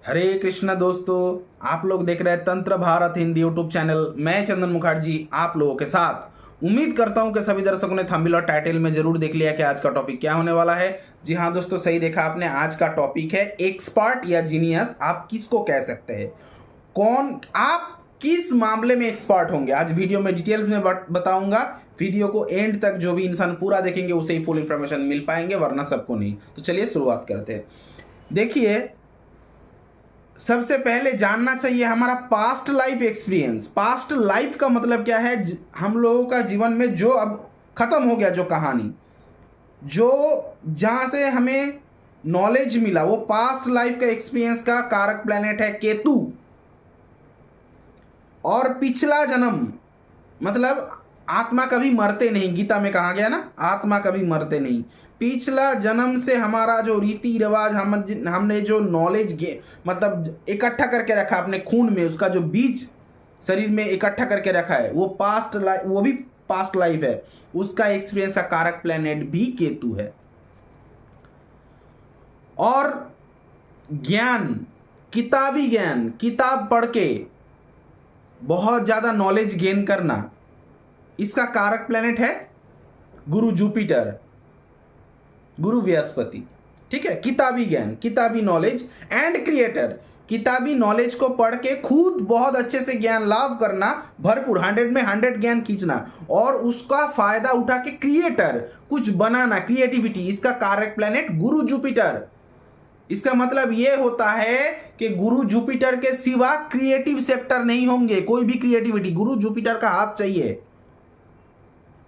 हरे कृष्णा दोस्तों, आप लोग देख रहे हैं तंत्र भारत हिंदी यूट्यूब चैनल। मैं चंदन मुखर्जी आप लोगों के साथ। उम्मीद करता हूं कि सभी दर्शकों ने थंबनेल और टाइटल में जरूर देख लिया कि आज का टॉपिक क्या होने वाला है। जी हाँ दोस्तों, सही देखा आपने। आज का टॉपिक है एक्सपर्ट या जीनियस। आप किसको कह सकते हैं? कौन आप किस मामले में एक्सपर्ट होंगे, आज वीडियो में डिटेल्स में बताऊंगा। वीडियो को एंड तक जो भी इंसान पूरा देखेंगे उसे ही फुल इंफॉर्मेशन मिल पाएंगे, वरना सबको नहीं। तो चलिए शुरुआत करते हैं। देखिए, सबसे पहले जानना चाहिए हमारा past life experience. Past life का मतलब क्या है? हम लोगों का जीवन में जो अब खत्म हो गया, जो कहानी, जो जहां से हमें नॉलेज मिला, वो पास्ट लाइफ का एक्सपीरियंस का कारक प्लैनेट है केतु। और पिछला जन्म मतलब आत्मा कभी मरते नहीं, गीता में कहा गया ना, आत्मा कभी मरते नहीं। पिछला जन्म से हमारा जो रीति रिवाज, हमने जो नॉलेज मतलब इकट्ठा करके रखा अपने खून में, उसका जो बीज शरीर में इकट्ठा करके रखा है, वो पास्ट लाइफ, वो भी पास्ट लाइफ है। उसका एक्सपीरियंस का कारक प्लैनेट भी केतु है। और ज्ञान, किताबी ज्ञान, किताब पढ़ के बहुत ज्यादा नॉलेज गेन करना, इसका कारक प्लैनेट है गुरु जुपिटर, गुरु बृहस्पति। ठीक है, किताबी ज्ञान, किताबी नॉलेज एंड क्रिएटर। किताबी नॉलेज को पढ़ के खुद बहुत अच्छे से ज्ञान लाभ करना, भरपूर 100 में 100 ज्ञान खींचना और उसका फायदा उठा के क्रिएटर, कुछ बनाना, क्रिएटिविटी, इसका कारक प्लैनेट गुरु जुपिटर। इसका मतलब यह होता है कि गुरु जुपिटर के सिवा क्रिएटिव सेक्टर नहीं होंगे, कोई भी क्रिएटिविटी, गुरु जुपिटर का हाथ चाहिए।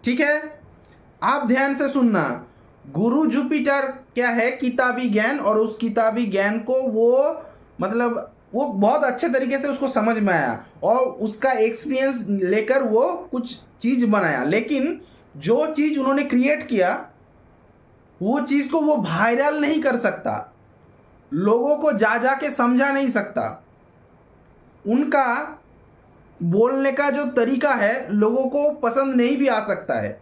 ठीक है, आप ध्यान से सुनना। गुरु जुपिटर क्या है? किताबी ज्ञान। और उस किताबी ज्ञान को वो मतलब वो बहुत अच्छे तरीके से उसको समझ में आया और उसका एक्सपीरियंस लेकर वो कुछ चीज बनाया। लेकिन जो चीज उन्होंने क्रिएट किया, वो चीज को वो वायरल नहीं कर सकता, लोगों को जा जा के समझा नहीं सकता। उनका बोलने का जो तरीका है लोगों को पसंद नहीं भी आ सकता है।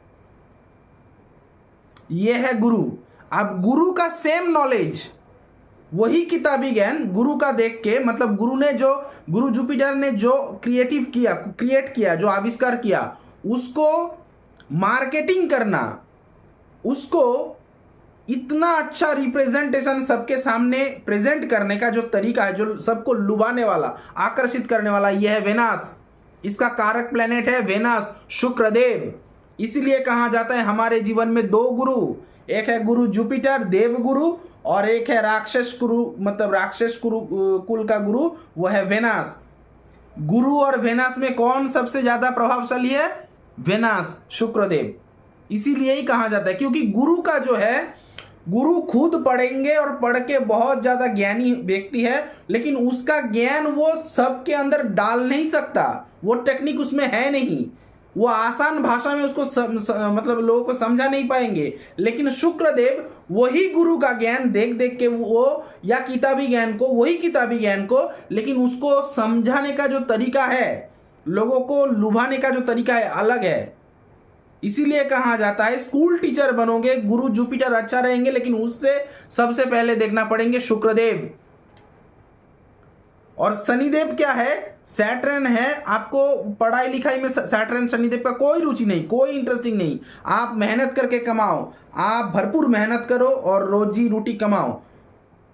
यह है गुरु। अब गुरु का सेम नॉलेज, वही किताबी ज्ञान गुरु का देख के, मतलब गुरु जुपिटर ने जो क्रिएट किया, जो आविष्कार किया, उसको मार्केटिंग करना, उसको इतना अच्छा रिप्रेजेंटेशन सबके सामने प्रेजेंट करने का जो तरीका है, जो सबको लुभाने वाला, आकर्षित करने वाला, यह है वेनास। इसका कारक प्लैनेट है वेनास, शुक्रदेव। इसलिए कहा जाता है हमारे जीवन में दो गुरु, एक है गुरु जुपिटर देव गुरु, और एक है राक्षस गुरु, मतलब राक्षस कुल का गुरु, वह है वेनास। गुरु और वेनास में कौन सबसे ज्यादा प्रभावशाली है? वेनास, शुक्रदेव। इसीलिए ही कहा जाता है, क्योंकि गुरु का जो है, गुरु खुद पढ़ेंगे और पढ़ के बहुत ज्यादा ज्ञानी व्यक्ति है, लेकिन उसका ज्ञान वो सबके अंदर डाल नहीं सकता, वो टेक्निक उसमें है नहीं, वो आसान भाषा में उसको मतलब लोगों को समझा नहीं पाएंगे। लेकिन शुक्रदेव वही गुरु का ज्ञान देख देख के वो, या किताबी ज्ञान को, वही किताबी ज्ञान को, लेकिन उसको समझाने का जो तरीका है, लोगों को लुभाने का जो तरीका है, अलग है। इसीलिए कहा जाता है स्कूल टीचर बनोगे, गुरु जुपिटर अच्छा रहेंगे, लेकिन उससे सबसे पहले देखना पड़ेंगे शुक्रदेव। और शनिदेव क्या है? सैटर्न है। आपको पढ़ाई लिखाई में सैटर्न शनिदेव का कोई रुचि नहीं, कोई इंटरेस्टिंग नहीं। आप मेहनत करके कमाओ, आप भरपूर मेहनत करो और रोजी रोटी कमाओ,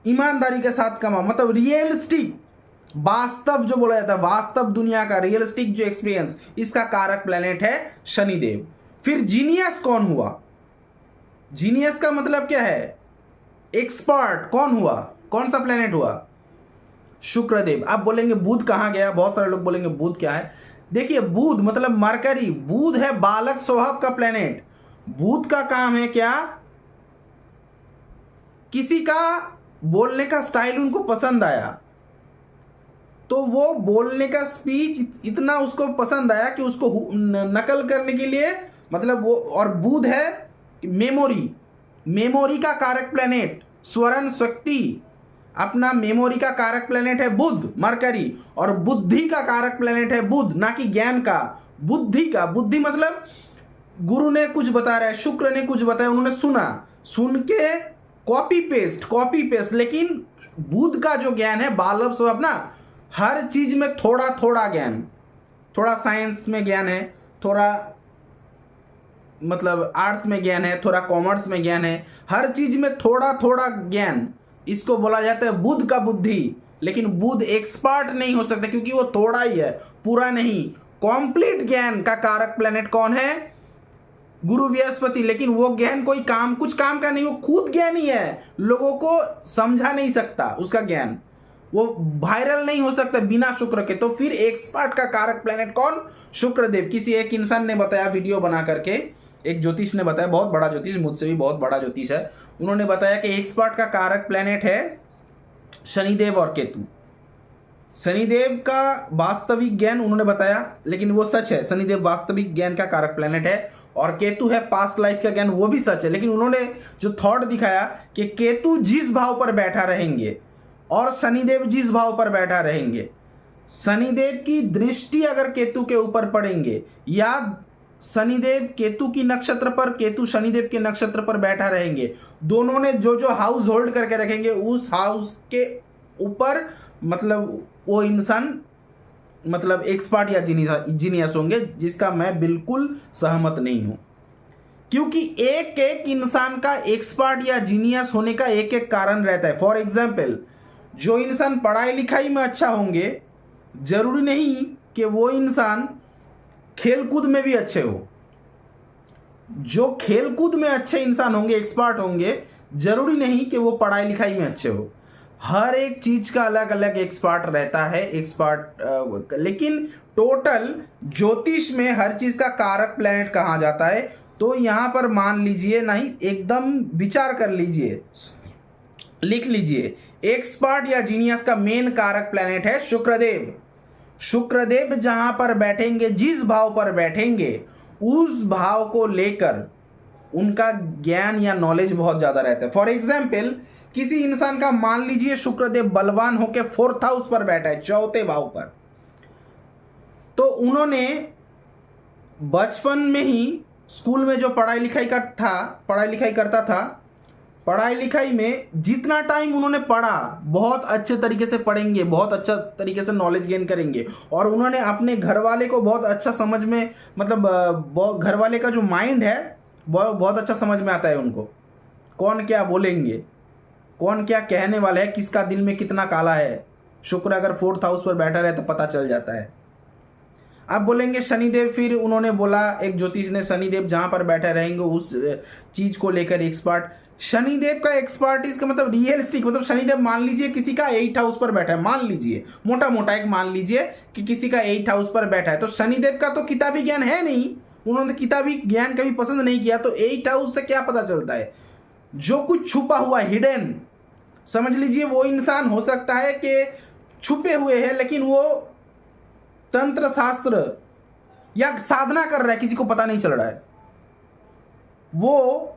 ईमानदारी के साथ कमाओ, मतलब रियलिस्टिक, वास्तव जो बोला जाता है, वास्तव दुनिया का रियलिस्टिक जो एक्सपीरियंस, इसका कारक प्लैनेट है शनिदेव। फिर जीनियस कौन हुआ? जीनियस का मतलब क्या है? एक्सपर्ट कौन हुआ? कौन सा प्लैनेट हुआ? शुक्रदेव। आप बोलेंगे बुध कहां गया? बहुत सारे लोग बोलेंगे बुध क्या है। देखिए, बुध मतलब मरकरी, बुध है बालक स्वभाव का प्लैनेट। बुध का काम है क्या? किसी का बोलने का स्टाइल उनको पसंद आया, तो वो बोलने का स्पीच इतना उसको पसंद आया कि उसको नकल करने के लिए, मतलब वो। और बुध है मेमोरी, मेमोरी का कारक प्लैनेट, स्वरण शक्ति, अपना मेमोरी का कारक प्लैनेट है बुध, मरकरी। और बुद्धि का कारक प्लैनेट है बुध, ना कि ज्ञान का, बुद्धि का। बुद्धि मतलब गुरु ने कुछ बता रहा है, शुक्र ने कुछ बताया, उन्होंने सुना, सुन के कॉपी पेस्ट, लेकिन बुध का जो ज्ञान है बालव स्वभाव ना, हर चीज में थोड़ा थोड़ा ज्ञान, थोड़ा साइंस में ज्ञान है, थोड़ा मतलब आर्ट्स में ज्ञान है, थोड़ा कॉमर्स में ज्ञान है, हर चीज में थोड़ा थोड़ा ज्ञान, इसको बोला जाता है बुध का बुद्धि। लेकिन बुध एक्सपर्ट नहीं हो सकता क्योंकि वो थोड़ा ही है, पूरा नहीं। कंप्लीट ज्ञान का कारक प्लेनेट कौन है? गुरु बृहस्पति। लेकिन वो ज्ञान कोई काम, कुछ काम का नहीं, वो खुद ज्ञानी है, लोगों को समझा नहीं सकता उसका ज्ञान, वो वायरल नहीं हो सकता बिना शुक्र के। तो फिर एक्सपर्ट का कारक प्लेनेट कौन? शुक्रदेव। किसी एक इंसान ने बताया वीडियो बना करके, एक ज्योतिष ने बताया, बहुत बड़ा ज्योतिष, मुझसे भी बहुत बड़ा ज्योतिष है, उन्होंने बताया कि एक्सपर्ट का कारक प्लेनेट है शनिदेव और केतु। शनिदेव का वास्तविक ज्ञान उन्होंने बताया, लेकिन वो सच है, शनिदेव वास्तविक ज्ञान का कारक प्लेनेट है, और केतु है पास्ट लाइफ का ज्ञान, वो भी सच है। लेकिन उन्होंने जो थॉट दिखाया कि केतु जिस भाव पर बैठा रहेंगे और शनिदेव जिस भाव पर बैठा रहेंगे, शनिदेव की दृष्टि अगर केतु के ऊपर पड़ेंगे, या शनिदेव केतु की नक्षत्र पर, केतु शनिदेव के नक्षत्र पर बैठा रहेंगे, दोनों ने जो जो हाउस होल्ड करके रखेंगे उस हाउस के ऊपर मतलब वो इंसान मतलब एक्सपर्ट या जीनियस होंगे, जिसका मैं बिल्कुल सहमत नहीं हूं। क्योंकि एक एक इंसान का एक्सपर्ट या जीनियस होने का एक एक कारण रहता है। फॉर एग्जाम्पल, जो इंसान पढ़ाई लिखाई में अच्छा होंगे, जरूरी नहीं कि वो इंसान खेलकूद में भी अच्छे हो। जो खेलकूद में अच्छे इंसान होंगे, एक्सपर्ट होंगे, जरूरी नहीं कि वो पढ़ाई लिखाई में अच्छे हो। हर एक चीज का अलग अलग एक्सपर्ट रहता है, एक्सपर्ट। लेकिन टोटल ज्योतिष में हर चीज का कारक प्लेनेट कहा जाता है। तो यहां पर मान लीजिए, नहीं एकदम विचार कर लीजिए, लिख लीजिए, एक्सपर्ट या जीनियस का मेन कारक प्लेनेट है शुक्रदेव। शुक्रदेव जहां पर बैठेंगे, जिस भाव पर बैठेंगे, उस भाव को लेकर उनका ज्ञान या नॉलेज बहुत ज्यादा रहता है। फॉर एग्जाम्पल, किसी इंसान का मान लीजिए शुक्रदेव बलवान होकर 4th हाउस पर बैठा है, 4थे भाव पर, तो उन्होंने बचपन में ही स्कूल में जो पढ़ाई लिखाई करता था, पढ़ाई लिखाई में जितना टाइम उन्होंने पढ़ा, बहुत अच्छे तरीके से पढ़ेंगे, बहुत अच्छा तरीके से नॉलेज गेन करेंगे, और उन्होंने अपने घर वाले को बहुत अच्छा समझ में, मतलब घर वाले का जो माइंड है बहुत अच्छा समझ में आता है उनको, कौन क्या बोलेंगे, कौन क्या कहने वाला है, किसका दिल में कितना काला है। शुक्र अगर 4th हाउस पर बैठा रहे तो पता चल जाता है। आप बोलेंगे शनिदेव, फिर उन्होंने बोला एक ज्योतिष ने, शनिदेव जहां पर बैठे रहेंगे उस चीज को लेकर एक्सपर्ट। शनिदेव का एक्सपर्टीज का मतलब रियलिस्टिक, मतलब शनिदेव मान लीजिए किसी का 8th हाउस पर बैठा है, मान लीजिए मोटा मोटा एक मान लीजिए कि किसी का 8th हाउस पर बैठा है, तो शनिदेव का तो किताबी ज्ञान है नहीं, उन्होंने किताबी ज्ञान कभी पसंद नहीं किया, तो 8th हाउस से क्या पता चलता है? जो कुछ छुपा हुआ, हिडन, समझ लीजिए वो इंसान हो सकता है कि छुपे हुए है, लेकिन वो तंत्र शास्त्र या साधना कर रहा है, किसी को पता नहीं चल रहा है, वो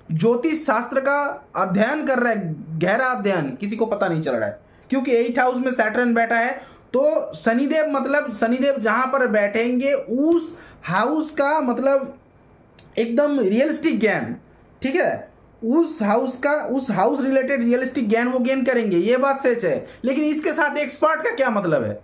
ज्योतिष शास्त्र का अध्ययन कर रहा है, गहरा अध्ययन, किसी को पता नहीं चल रहा है, क्योंकि 8th हाउस में सैटर्न बैठा है। तो शनिदेव मतलब शनिदेव जहां पर बैठेंगे उस हाउस का मतलब एकदम रियलिस्टिक ज्ञान, ठीक है, उस हाउस रिलेटेड रियलिस्टिक ज्ञान वो गेन करेंगे, ये बात सच है। लेकिन इसके साथ एक्सपर्ट का क्या मतलब है?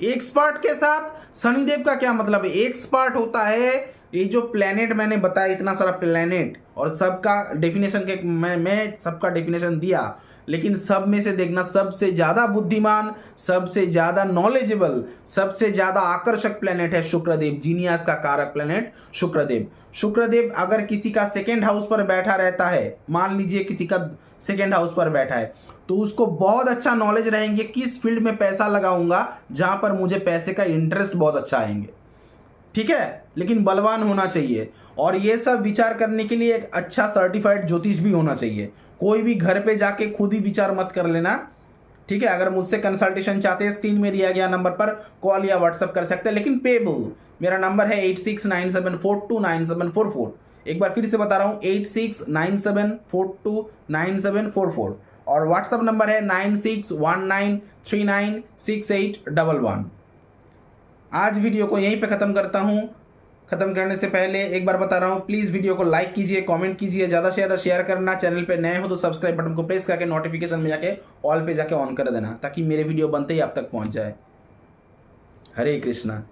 एक्सपर्ट के साथ शनिदेव का क्या मतलब है? एक्सपर्ट होता है ये जो प्लेनेट मैंने बताया, इतना सारा प्लेनेट, और सबका डेफिनेशन के मैं सबका डेफिनेशन दिया, लेकिन सब में से देखना सबसे ज्यादा बुद्धिमान, सबसे ज्यादा नॉलेजेबल, सबसे ज्यादा आकर्षक प्लेनेट है शुक्रदेव, जीनियस का कारक प्लेनेट शुक्रदेव। शुक्रदेव अगर किसी का 2nd हाउस पर बैठा रहता है, मान लीजिए किसी का 2nd हाउस पर बैठा है, तो उसको बहुत अच्छा नॉलेज रहेंगे किस फील्ड में पैसा लगाऊंगा जहां पर मुझे पैसे का इंटरेस्ट बहुत अच्छा आएंगे, ठीक है, लेकिन बलवान होना चाहिए। और ये सब विचार करने के लिए एक अच्छा सर्टिफाइड ज्योतिष भी होना चाहिए। कोई भी घर पे जाके खुद ही विचार मत कर लेना, ठीक है। अगर मुझसे कंसल्टेशन चाहते हैं, स्क्रीन में दिया गया नंबर पर कॉल या व्हाट्सएप कर सकते हैं, लेकिन पेबल। मेरा नंबर है 8697429744। एक बार फिर से बता रहा हूं, 8697429744, और व्हाट्सएप नंबर है 9619396811। आज वीडियो को यहीं पे खत्म करता हूं। खत्म करने से पहले एक बार बता रहा हूँ, प्लीज वीडियो को लाइक कीजिए, कमेंट कीजिए, ज्यादा से ज्यादा शेयर करना। चैनल पे नए हो तो सब्सक्राइब बटन को प्रेस करके नोटिफिकेशन में जाके ऑल पे जाके ऑन कर देना, ताकि मेरे वीडियो बनते ही आप तक पहुंच जाए। हरे कृष्णा।